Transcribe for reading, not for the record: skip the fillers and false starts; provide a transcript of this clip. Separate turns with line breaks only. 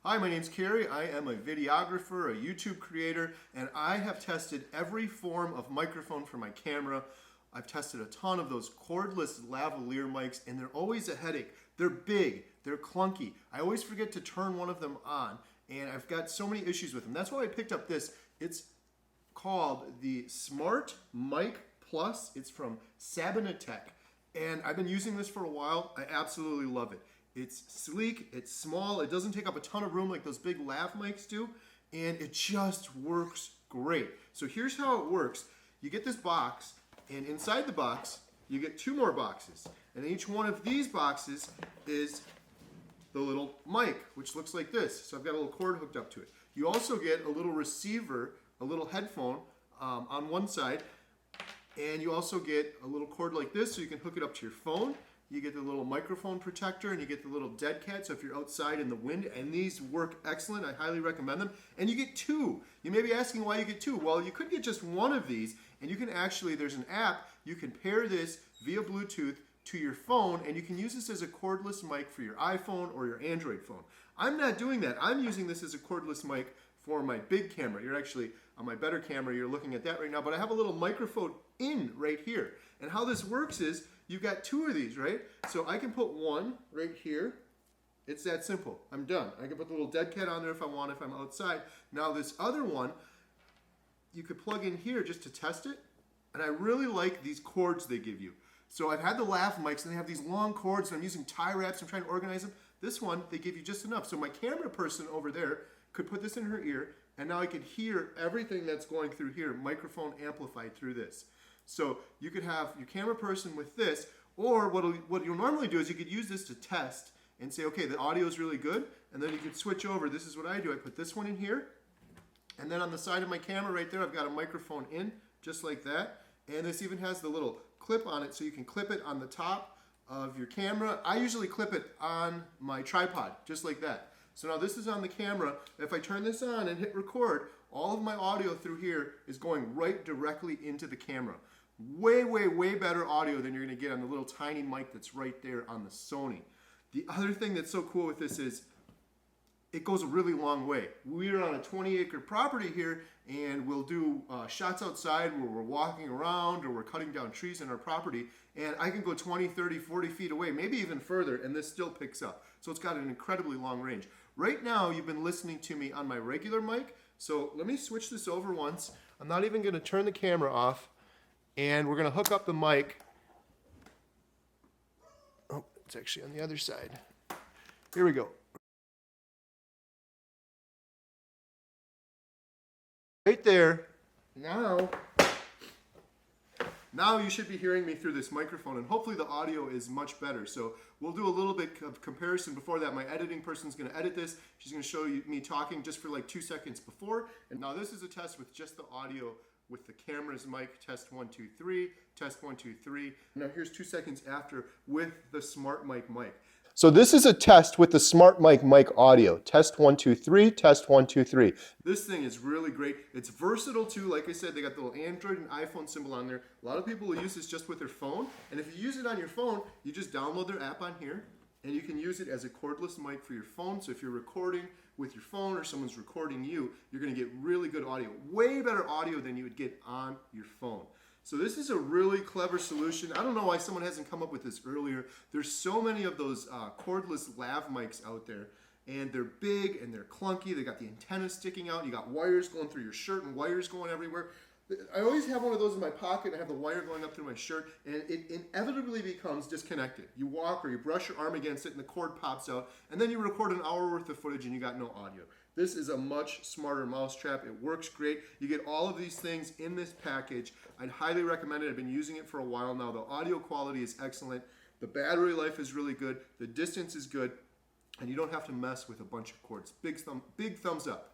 Hi, my name's Kerry. I am a videographer, a YouTube creator, and I have tested every form of microphone for my camera. I've tested a ton of those cordless lavalier mics, and they're always a headache. They're big, they're clunky. I always forget to turn one of them on, and I've got so many issues with them. That's why I picked up this. It's called the SmartMike Plus. It's from SABINETEK, and I've been using this for a while. I absolutely love it. It's sleek, it's small, it doesn't take up a ton of room like those big lav mics do, and it just works great. So here's how it works. You get this box, and inside the box, you get two more boxes. And each one of these boxes is the little mic, which looks like this. So I've got a little cord hooked up to it. You also get a little receiver, a little headphone on one side, and you also get a little cord like this so you can hook it up to your phone. You get the little microphone protector, and you get the little dead cat, so if you're outside in the wind, and these work excellent. I highly recommend them. And you get two. You may be asking why you get two. Well, you could get just one of these, and you can actually, there's an app, you can pair this via Bluetooth to your phone, and you can use this as a cordless mic for your iPhone or your Android phone. I'm not doing that. I'm using this as a cordless mic for my big camera. You're actually, on my better camera, you're looking at that right now, but I have a little microphone in right here. And how this works is, you've got two of these, right? So I can put one right here. It's that simple. I'm done. I can put the little dead cat on there if I want, if I'm outside. Now this other one, you could plug in here just to test it. And I really like these cords they give you. So I've had the lav mics, and they have these long cords, and I'm using tie wraps. I'm trying to organize them. This one, they give you just enough. So my camera person over there could put this in her ear, and now I could hear everything that's going through here, microphone amplified through this. So you could have your camera person with this, or what you'll normally do is you could use this to test and say, okay, the audio is really good, and then you could switch over. This is what I do. I put this one in here, and then on the side of my camera right there, I've got a microphone in, just like that. And this even has the little clip on it, so you can clip it on the top of your camera. I usually clip it on my tripod, just like that. So now this is on the camera. If I turn this on and hit record, all of my audio through here is going right directly into the camera. Way, way, way better audio than you're going to get on the little tiny mic that's right there on the Sony. The other thing that's so cool with this is it goes a really long way. We're on a 20-acre property here, and we'll do shots outside where we're walking around or we're cutting down trees in our property, and I can go 20, 30, 40 feet away, maybe even further, and this still picks up. So it's got an incredibly long range. Right now, you've been listening to me on my regular mic, so let me switch this over once. I'm not even going to turn the camera off. And we're going to hook up the mic. Oh, it's actually on the other side. Here we go. Right there. Now you should be hearing me through this microphone, and hopefully the audio is much better. So we'll do a little bit of comparison before that. My editing person's going to edit this. She's going to show you me talking just for like 2 seconds before. And now this is a test with just the audio with the camera's mic, test 1, 2, 3, test 1, 2, 3. Now here's 2 seconds after with the SmartMike mic. So this is a test with the SmartMike mic audio. Test 1, 2, 3, test 1, 2, 3. This thing is really great. It's versatile too. Like I said, they got the little Android and iPhone symbol on there. A lot of people will use this just with their phone. And if you use it on your phone, you just download their app on here, and you can use it as a cordless mic for your phone. So if you're recording with your phone or someone's recording you, you're going to get really good audio. Way better audio than you would get on your phone. So this is a really clever solution. I don't know why someone hasn't come up with this earlier. There's so many of those cordless lav mics out there, and they're big and they're clunky. They got the antenna sticking out. You got wires going through your shirt and wires going everywhere. I always have one of those in my pocket. I have the wire going up through my shirt, and it inevitably becomes disconnected. You walk or you brush your arm against it, and the cord pops out, and then you record an hour worth of footage, and you got no audio. This is a much smarter mousetrap. It works great. You get all of these things in this package. I'd highly recommend it. I've been using it for a while now. The audio quality is excellent. The battery life is really good. The distance is good, and you don't have to mess with a bunch of cords. Big thumbs up.